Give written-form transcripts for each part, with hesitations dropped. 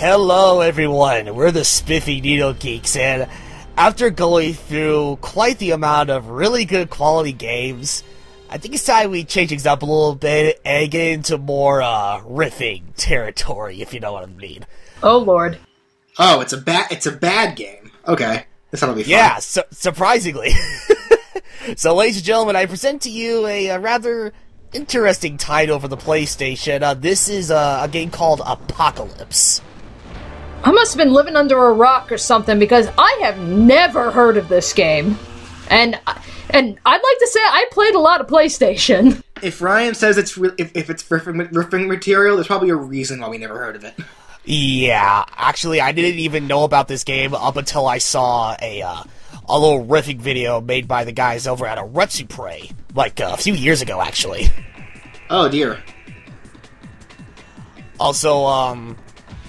Hello everyone, we're the Spiffy Needle Geeks, and after going through quite the amount of really good quality games, I think it's time we change things up a little bit and get into more riffing territory, if you know what I mean. Oh lord. Oh, it's a bad game. Okay, this ought to be fun. Yeah, surprisingly. So, ladies and gentlemen, I present to you a rather interesting title for the PlayStation. This is a game called Apocalypse. I must have been living under a rock or something because I have never heard of this game. And I'd like to say I played a lot of PlayStation. If Ryan says if it's riffing material, there's probably a reason why we never heard of it. Yeah, actually, I didn't even know about this game up until I saw a little riffing video made by the guys over at RoushutsuRises, like a few years ago, actually. Oh dear. Also,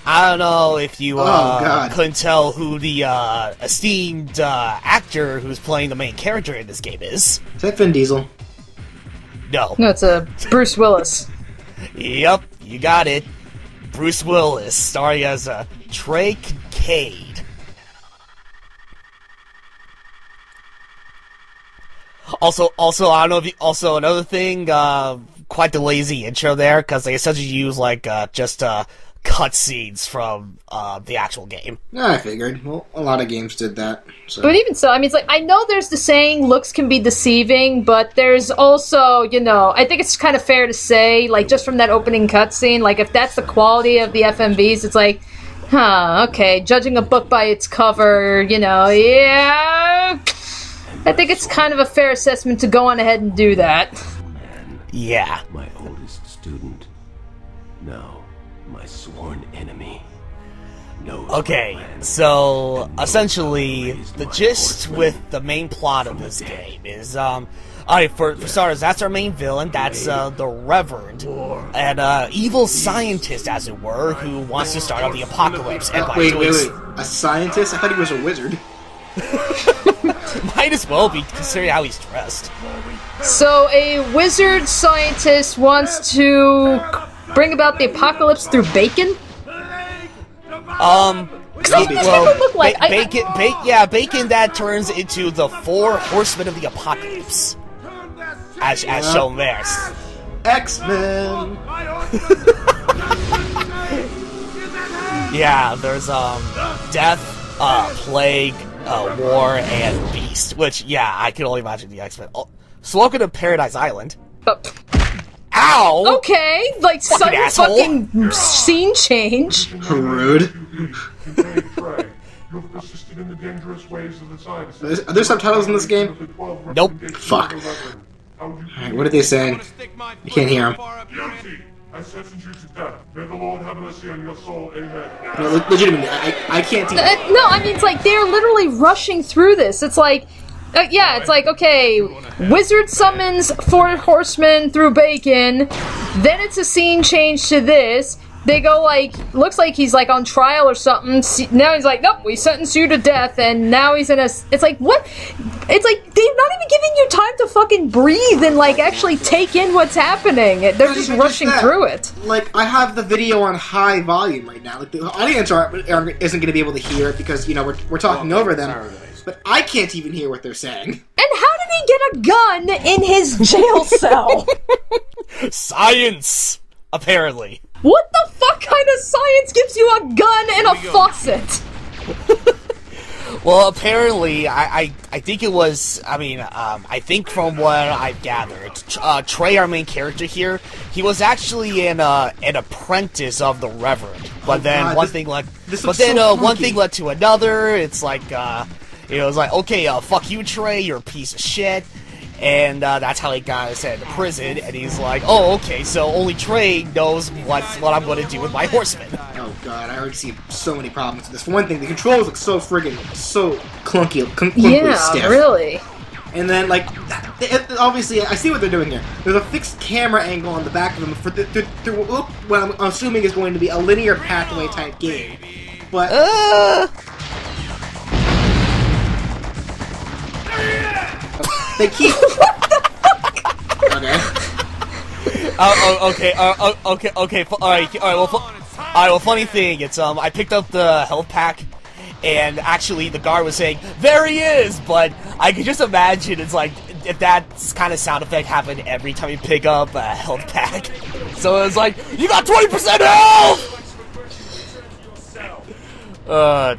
I don't know if you couldn't tell who the esteemed actor who's playing the main character in this game is. Is that Vin Diesel? No. No, it's Bruce Willis. Yep, you got it. Bruce Willis, starring as Trey Kincaid. Also, I don't know if you, also another thing, quite the lazy intro there, because they essentially use like just cutscenes from the actual game. Yeah, I figured. Well, a lot of games did that. So. But even so, I mean, it's like, I know there's the saying, looks can be deceiving, but there's also, you know, I think it's kind of fair to say, like, just from that opening cutscene, like, if that's the quality of the FMVs, it's like, huh, okay, judging a book by its cover, you know, yeah, I think it's kind of a fair assessment to go on ahead and do that. Yeah. My oldest student. No. My sworn enemy. Okay, so essentially the gist with the main plot of this game is alright, for starters, that's our main villain, that's the Reverend, an evil scientist, as it were, who wants to start out the apocalypse. And wait, a scientist? I thought he was a wizard. Might as well be, considering how he's dressed. So a wizard scientist wants to bring about the apocalypse through bacon? Bacon that turns into the 4 horsemen of the apocalypse. As shown there. X-Men! Yeah, there's, death, plague, war, and beast. Which, yeah, I can only imagine the X-Men. Oh, so welcome to Paradise Island. Ow! Okay, like sudden fucking scene change. Rude. Are there subtitles in this game? Nope. Fuck. Alright, what are they saying? You can't hear them. I sentence you to death. May the Lord have mercy on your soul. Amen. No, legitimately, I can't see. No, I mean, it's like they're literally rushing through this. It's like, yeah, it's like, okay, wizard summons 4 horsemen through bacon, then it's a scene change to this. They go like, looks like he's like on trial or something. Now he's like, nope, we sentence you to death, and now he's in a. It's like, what? It's like they're not even giving you time to fucking breathe and like actually take in what's happening. They're just rushing through it. Like, I have the video on high volume right now. Like, the audience isn't going to be able to hear it because, you know, we're talking over them. But I can't even hear what they're saying. And how did he get a gun in his jail cell? Science! Apparently. What the fuck kind of science gives you a gun and a faucet? Well, apparently, I think it was, I think from what I've gathered, Trey, our main character here, he was actually an apprentice of the Reverend. But then one thing led to another. It's like, it was like, okay, fuck you, Trey, you're a piece of shit. And that's how he got sent to prison, and he's like, oh, okay, so only Trey knows what I'm going to do with my horsemen. Oh god, I already see so many problems with this. For one thing, the controls look so clunky yeah, stiff. Really. And then, like, obviously, I see what they're doing here. There's a fixed camera angle on the back of them through what I'm assuming is going to be a linear pathway type game. But... They keep... Okay. Okay, alright, well, Alright, well, funny thing, it's, I picked up the health pack, and actually the guard was saying, "There he is!" But I could just imagine it's like, if that kind of sound effect happened every time you pick up a health pack. So it was like, "You got 20% health!"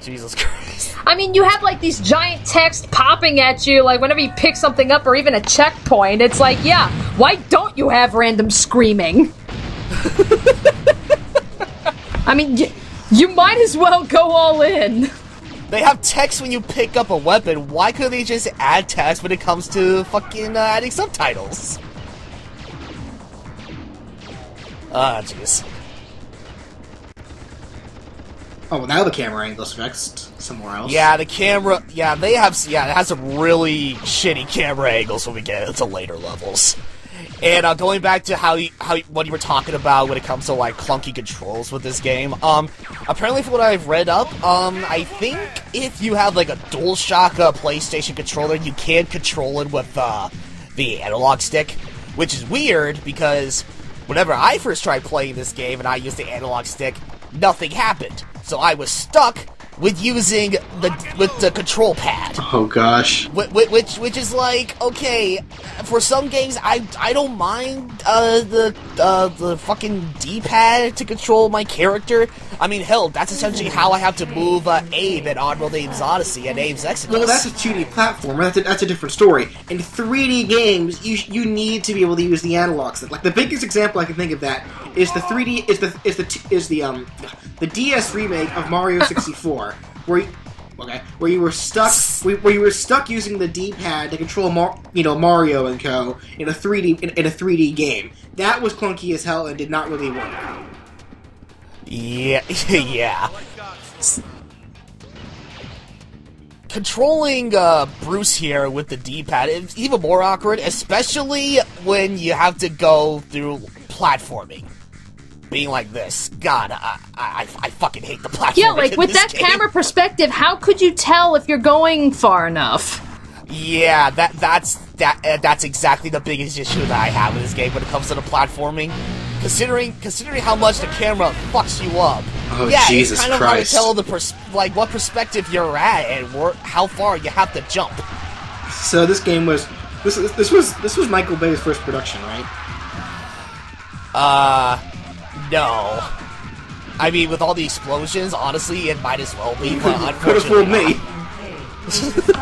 Jesus Christ. I mean, you have like these giant text popping at you, like whenever you pick something up or even a checkpoint. It's like, yeah, why don't you have random screaming? I mean, you might as well go all in. They have text when you pick up a weapon. Why couldn't they just add text when it comes to fucking adding subtitles? Jeez. Oh, well, now the camera angle's fixed somewhere else. Yeah, the camera. Yeah, they have. Yeah, it has some really shitty camera angles when we get into later levels. And going back to what you were talking about when it comes to like clunky controls with this game. Apparently, from what I've read up, I think if you have like a DualShock PlayStation controller, you can control it with the analog stick, which is weird because whenever I first tried playing this game and I used the analog stick, nothing happened. So I was stuck with using the control pad. Oh gosh. Which is like, okay, for some games I don't mind the fucking D-pad to control my character. I mean, hell, that's essentially how I have to move Abe at Oddworld Abe's Odyssey and Abe's Exodus. Well, that's a 2D platformer. That's a different story. In 3D games, you need to be able to use the analog stick. Like the biggest example I can think of that is the 3D the DS remake of Mario 64, where you were stuck using the D-pad to control Mario and Co. in a 3D game. That was clunky as hell and did not really work. Yeah, yeah. Controlling Bruce here with the D-pad is even more awkward, especially when you have to go through platforming. Being like this. God, I fucking hate the platforming. Yeah, like with that camera perspective, how could you tell if you're going far enough? Yeah, that's exactly the biggest issue that I have with this game when it comes to the platforming. Considering how much the camera fucks you up. Oh, yeah, Jesus it's kind of Christ. hard to tell like what perspective you're at and how far you have to jump. So this game was this was Michael Bay's first production, right? No. I mean, with all the explosions, honestly, it might as well be, but Could have fooled me.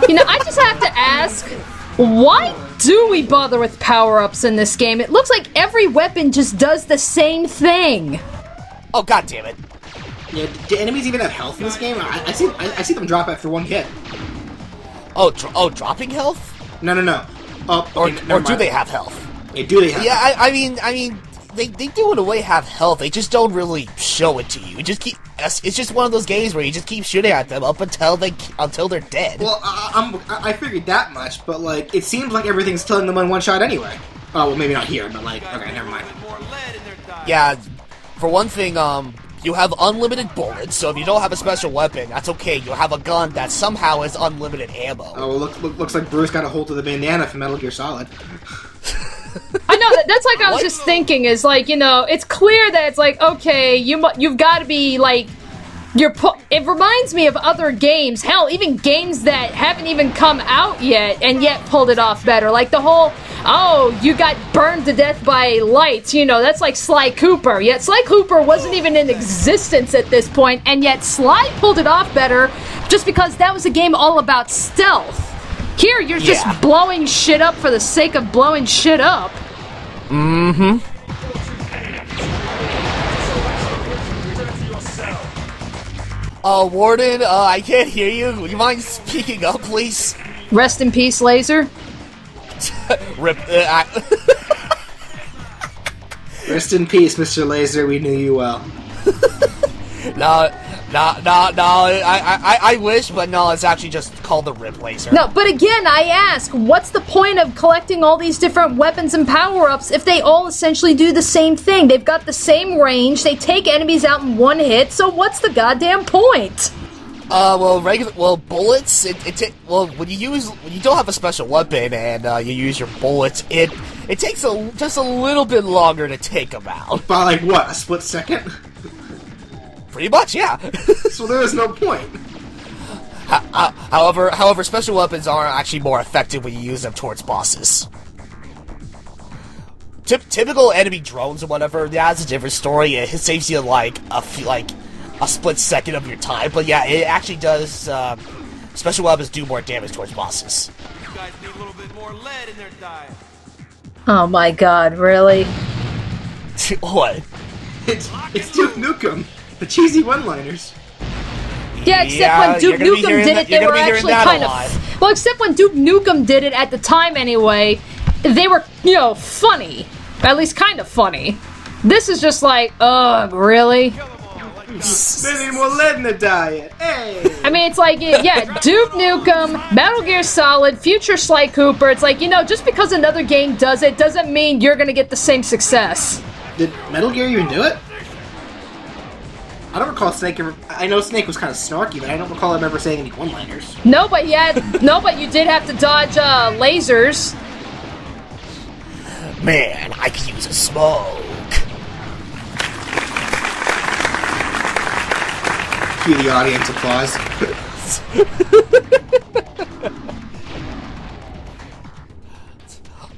You know, I just have to ask, why do we bother with power-ups in this game? It looks like every weapon just does the same thing. Oh, god damn it. Yeah, do enemies even have health in this game? I see them drop after one hit. Oh, dropping health? No. Or do they have health? Yeah, do they have Yeah, health? I mean, they do in a way have health. They just don't really show it to you. It's just one of those games where you just keep shooting at them up until they're dead. Well, I figured that much, but like it seems like everything's killing them in one shot anyway. Oh, well, maybe not here, but like, okay, never mind. Yeah, for one thing, you have unlimited bullets, so if you don't have a special weapon, that's okay. You'll have a gun that somehow has unlimited ammo. Oh, well, looks like Bruce got a hold of the bandana from Metal Gear Solid. I know, that's like I was just thinking, is like, you know, it's clear that it's like, okay, you've got to be like, it reminds me of other games, hell, even games that haven't even come out yet, and yet pulled it off better, like the whole, oh, you got burned to death by lights, you know, that's like Sly Cooper, yet Sly Cooper wasn't even in existence at this point, and yet Sly pulled it off better, just because that was a game all about stealth. Here, you're just blowing shit up for the sake of blowing shit up. Mm-hmm. Warden, I can't hear you. Would you mind speaking up, please? Rest in peace, Laser. Rip. Rest in peace, Mr. Laser. We knew you well. No. I wish, but no, it's actually just called the Rip Laser. No, but again, I ask, what's the point of collecting all these different weapons and power-ups if they all essentially do the same thing? They've got the same range, they take enemies out in one hit, so what's the goddamn point? Bullets, when you don't have a special weapon and you use your bullets, it takes just a little bit longer to take them out. By like what, a split second? Pretty much, yeah. So there is no point. However, special weapons are actually more effective when you use them towards bosses. Typical enemy drones or whatever, yeah, it's a different story. It saves you like a split second of your time, but yeah, it actually does. Special weapons do more damage towards bosses. You guys need a little bit more lead in their diet. Oh my god, really? What? It's Duke Nukem, the cheesy one-liners. Yeah, except when Duke Nukem did it, they were actually kind of... Well, except when Duke Nukem did it at the time anyway, they were, you know, funny. At least kind of funny. This is just like, ugh, really? They need more lead in the diet. Hey! I mean, it's like, yeah, Duke Nukem, Metal Gear Solid, Future Sly Cooper, it's like, you know, just because another game does it, doesn't mean you're gonna get the same success. Did Metal Gear even do it? I don't recall Snake ever... I know Snake was kind of snarky, but I don't recall him ever saying any one-liners. No, but you did have to dodge, lasers. Man, I could use a smoke. Cue the audience applause.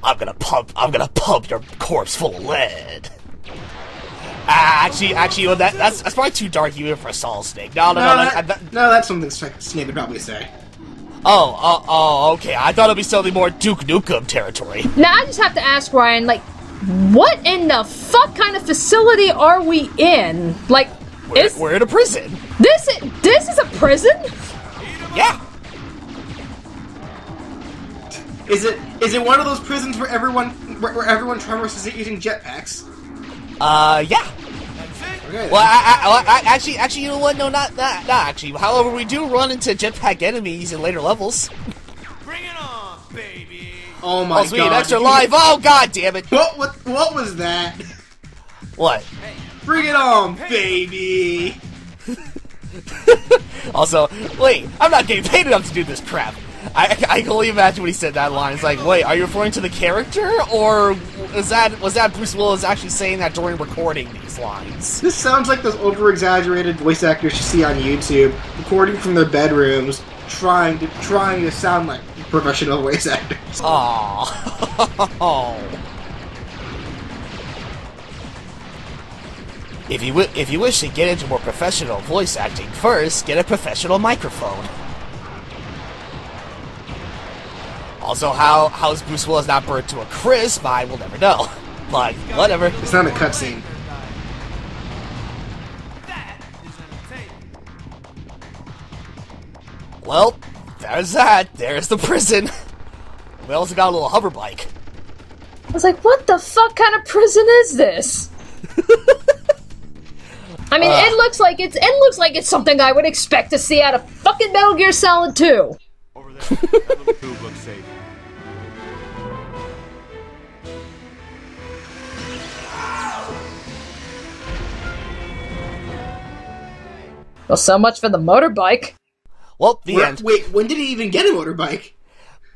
I'm gonna pump your corpse full of lead. Actually, well, that's probably too dark even for a Solid Snake. No, that's something Snake would probably say. Oh, okay. I thought it'd be something more Duke Nukem territory. Now, I just have to ask Ryan, like, what in the fuck kind of facility are we in? Like, we're in a prison. This is a prison? Yeah. Is it one of those prisons where everyone traverses it using jetpacks? Yeah. Okay. Well, actually, you know what? No, not actually. However, we do run into jetpack enemies in later levels. Bring it on, baby. Oh my sweet, god! Extra life! Oh god, damn it! What was that? What? Bring it on, baby! Also, wait, I'm not getting paid enough to do this crap. I can only imagine when he said that line. It's like, wait, are you referring to the character, or was that Bruce Willis actually saying that during recording these lines? This sounds like those over-exaggerated voice actors you see on YouTube, recording from their bedrooms, trying to sound like professional voice actors. Aww. If you wish to get into more professional voice acting, first get a professional microphone. Also, how's Bruce Willis not burnt to a crisp? I will never know. But whatever. It's not a cutscene. Well, there's that. There's the prison. We also got a little hover bike. I was like, what the fuck kind of prison is this? I mean, it looks like it's something I would expect to see out of fucking Metal Gear Solid 2. Over there, that little tube looks safe. Well, so much for the motorbike. Well, the end. Wait, when did he even get a motorbike?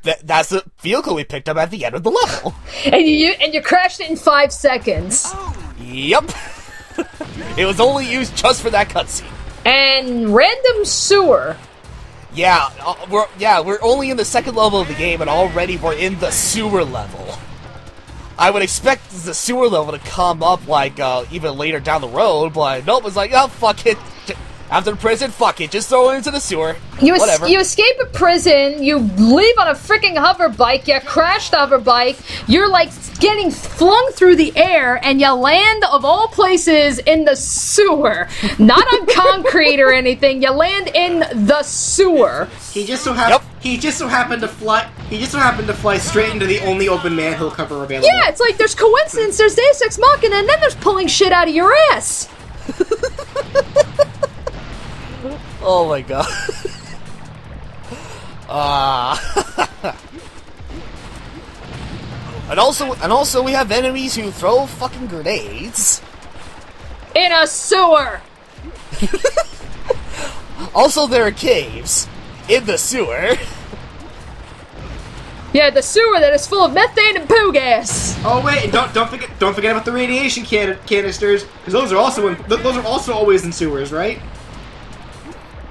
That's the vehicle we picked up at the end of the level. And you crashed it in 5 seconds. Yep. It was only used just for that cutscene. And random sewer. Yeah, we're only in the second level of the game, and already we're in the sewer level. I would expect the sewer level to come up like even later down the road, but nope, it's like, oh fuck it. After the prison, fuck it, just throw it into the sewer. Whatever. You escape a prison, you leave on a freaking hover bike, you crash the hover bike, you're like getting flung through the air, and you land, of all places, in the sewer. Not on concrete or anything, you land in the sewer. He just so happened to fly straight into the only open manhole cover available. Yeah, it's like there's coincidence, there's Deus Ex Machina, and then there's pulling shit out of your ass. Oh my god. And also we have enemies who throw fucking grenades. In a sewer! Also there are caves in the sewer. Yeah, the sewer that is full of methane and poo gas. Oh wait, and don't forget about the radiation canisters, because those are also always in sewers, right?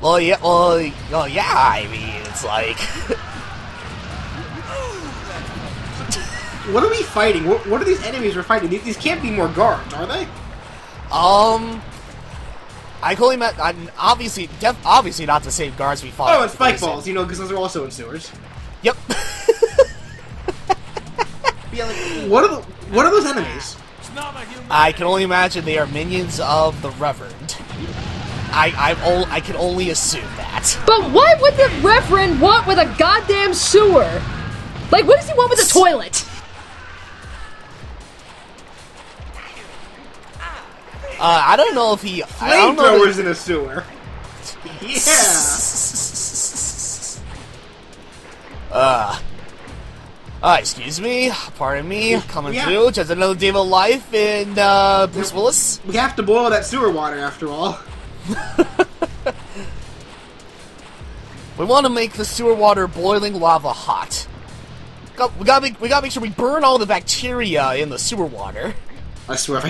Well, yeah. I mean, it's like. What are we fighting? What are these enemies we're fighting? These can't be more guards, are they? I can only obviously not the same guards we fought. Oh, and spike balls, you know, because those are also in sewers. Yep. Yeah, like, what are those enemies? I can only imagine they are minions of the Reverend. I can only assume that. But what would the Reverend want with a goddamn sewer? Like, what does he want with a toilet? I don't know if he... Flamethrowers in a sewer. Yeah. Excuse me, pardon me, coming through, just another day of life in, Bruce Willis. We have to boil that sewer water after all. We want to make the sewer water boiling lava hot. We gotta make sure we burn all the bacteria in the sewer water. I swear, if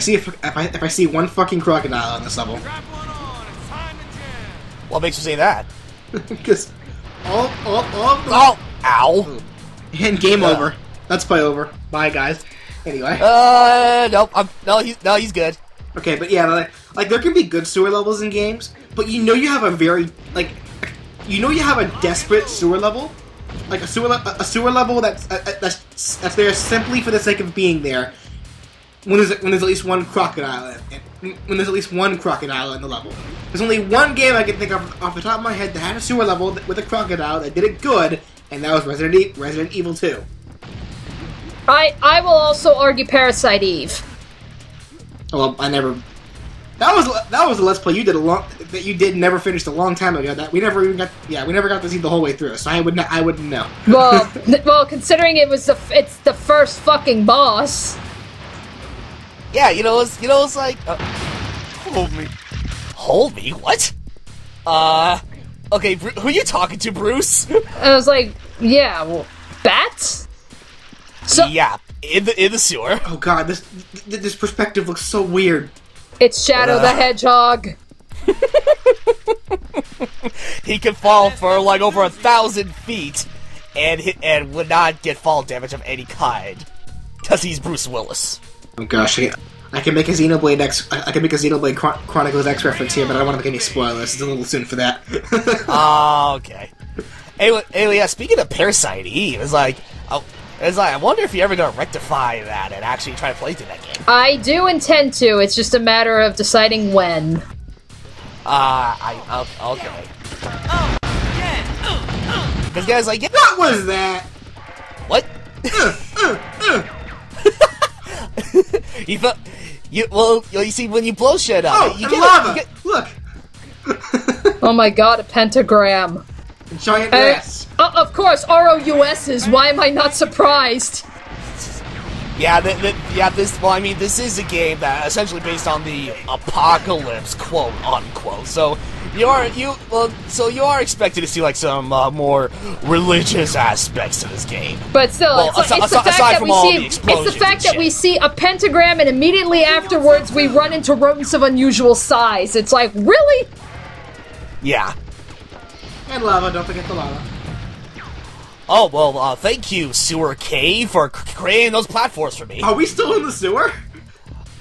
I see one fucking crocodile on this level, What makes you say that? because all of the... Oh, ow! And game over. Let's play over. Bye, guys. Anyway. Nope. No, he's good. Okay, but yeah, like there can be good sewer levels in games, but you know you have a very you have a desperate sewer level, like a sewer level that's there simply for the sake of being there. When there's at least one crocodile in the level. There's only one game I can think of off the top of my head that had a sewer level with a crocodile that did it good, and that was Resident Evil 2. I will also argue Parasite Eve. Well, I never. That was a Let's Play you did never finished a long time ago. That we never got to see the whole way through. So I wouldn't know. Well, considering it's the first fucking boss. Yeah, it's like hold me. Hold me? What? Okay, who are you talking to, Bruce? I was like, yeah, well, bats. So yeah, in the sewer. Oh god, this perspective looks so weird. It's Shadow the Hedgehog. He can fall for like over 1,000 feet, and would not get fall damage of any kind, because he's Bruce Willis. Oh gosh, I can make a Xenoblade Chronicles X reference here, but I don't want to make any spoilers. It's a little soon for that. Okay. Anyway, yeah. Speaking of Parasite Eve, I wonder if you're ever gonna rectify that and actually try to play through that game. I do intend to. It's just a matter of deciding when. Okay. Because guys, like, what was that? What? You see, when you blow shit up, you get lava. Look. Oh my god, a pentagram. Giant rats. Of course, ROUSs. Why am I not surprised? Yeah, this is a game that essentially based on the apocalypse, quote unquote. So you are expected to see like some more religious aspects to this game. But still, well, it's the fact that we see a pentagram and immediately afterwards we run into rodents of unusual size. It's like, really? Yeah. And lava, don't forget the lava. Oh, well, thank you, Sewer K, for creating those platforms for me. Are we still in the sewer?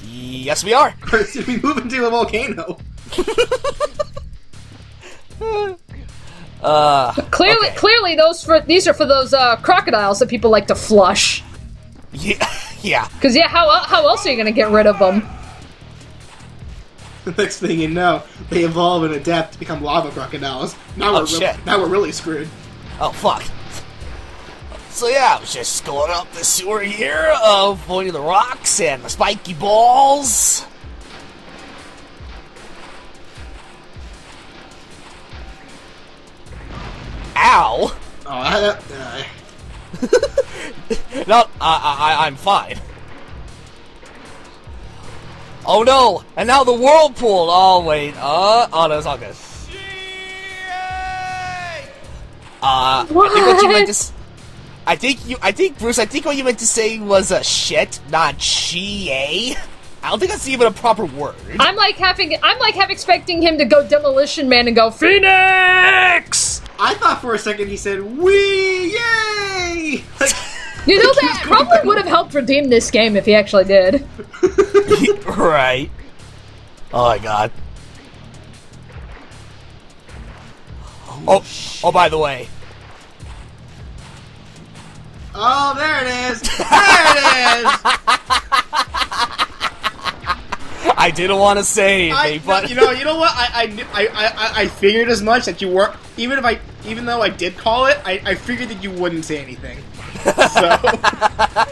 Yes, we are. Did we move into a volcano? Clearly, these are for those crocodiles that people like to flush. Yeah. Because how else are you gonna get rid of them? The next thing you know, they evolve and adapt to become lava crocodiles. Now we're really screwed. Oh fuck. So yeah, I was just going up the sewer here, avoiding the rocks and the spiky balls. Ow! Oh, No, I'm fine. Oh no! And now the whirlpool! Oh wait, oh no, it's all good. I think what you meant to I think Bruce, what you meant to say was shit, not she. I don't think that's even a proper word. I'm like half expecting him to go Demolition Man and go Phoenix. I thought for a second he said "Wee yay!" Like, you know that probably would have helped redeem this game if he actually did. Right. Oh my god. Oh, by the way. Oh, there it is! There it is! I didn't want to say anything, but you know what? I figured as much that you weren't. Even though I did call it, I figured that you wouldn't say anything.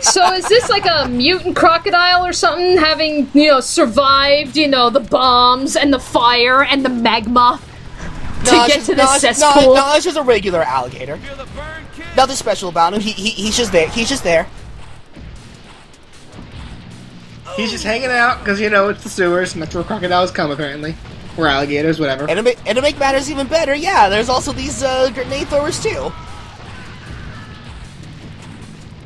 So is this like a mutant crocodile or something, having survived the bombs and the fire and the magma to get to the cesspool? No, it's just a regular alligator. Nothing special about him. He's just there. He's just there. He's just hanging out because it's the sewers, and that's where crocodiles come apparently, or alligators, whatever. And to make matters even better, yeah, there's also these grenade throwers too.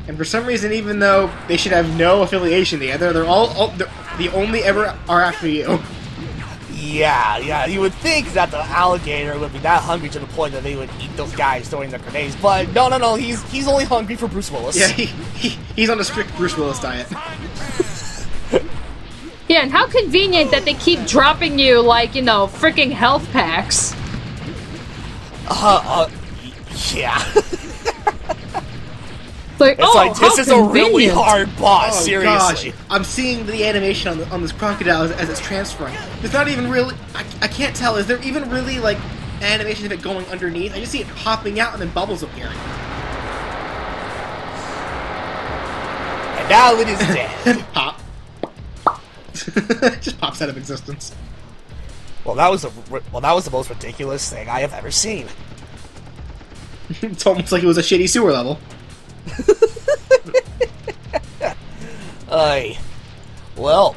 And for some reason, even though they should have no affiliation together, they're the only ever are after you. Yeah, you would think that the alligator would be that hungry to the point that they would eat those guys throwing their grenades, but no, he's only hungry for Bruce Willis. Yeah, he's on a strict Bruce Willis diet. Yeah, and how convenient that they keep dropping you, like, freaking health packs. Yeah. Like, it's like, this is convenient. a really hard boss, seriously. Gosh. I'm seeing the animation on this crocodile as it's transferring. There's not even really... I can't tell. Is there even really, like, animation of it going underneath? I just see it popping out and then bubbles appearing. And now it is dead. Pop. Just pops out of existence. Well, that was the most ridiculous thing I have ever seen. It's almost like it was a shitty sewer level. Well,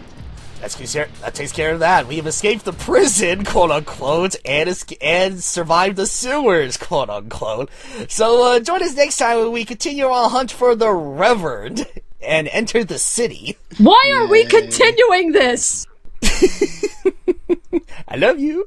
that takes care of that. We have escaped the prison, quote unquote, and survived the sewers, quote unquote. So join us next time when we continue our hunt for the Reverend and enter the city. Why are we continuing this? I love you.